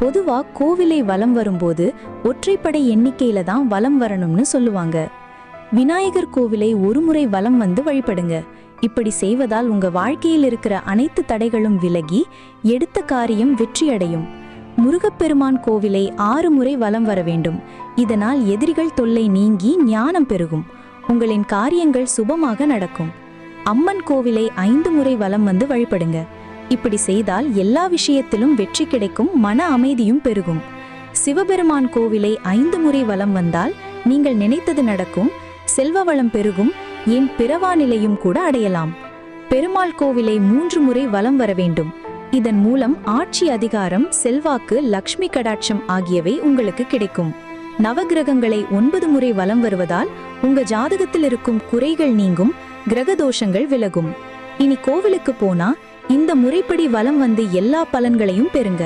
பொதுவா கோவிலை வலம் வரும்போது ஒற்றைப்படை எண்ணிக்கையில தான் வலம் வரணும்னு சொல்லுவாங்க. விநாயகர் கோவிலை ஒரு முறை வலம் வந்து வழிபடுங்க. இப்படி செய்வதால் உங்க வாழ்க்கையில் இருக்கிற அனைத்து தடைகளும் விலகி எடுத்த காரியம் வெற்றியடையும். முருகப்பெருமான் கோவிலை 6 முறை வலம் வர வேண்டும். இதனால் எதிரிகள் தொல்லை நீங்கி ஞானம் பெருகும். உங்களின் காரியங்கள் சுபமாக நடக்கும். அம்மன் கோவிலை 5 முறை வலம் வந்து வழிபடுங்க. இப்படி செய்தால் எல்லா விஷயத்திலும் வெற்றி கிடைக்கும், மன அமைதியும் பெருகும். சிவபெருமான் கோவிலை 5 முறை வலம் வந்தால் நீங்கள் நினைத்தது நடக்கும், செல்வ வளம் பெருகும், என் பிறவா நிலையும் கூட அடையலாம். பெருமாள் கோவிலை 3 முறை வலம் வர வேண்டும். இதன் மூலம் ஆட்சி அதிகாரம், செல்வாக்கு, லக்ஷ்மி கடாட்சம் ஆகியவை உங்களுக்கு கிடைக்கும். நவகிரகங்களை 9 முறை வலம் வருவதால் உங்க ஜாதகத்தில் இருக்கும் குறைகள் நீங்கும், கிரக தோஷங்கள் விலகும். இனி கோவிலுக்கு போனா இந்த முறைப்படி வலம் வந்து எல்லா பலன்களையும் பெறுங்க.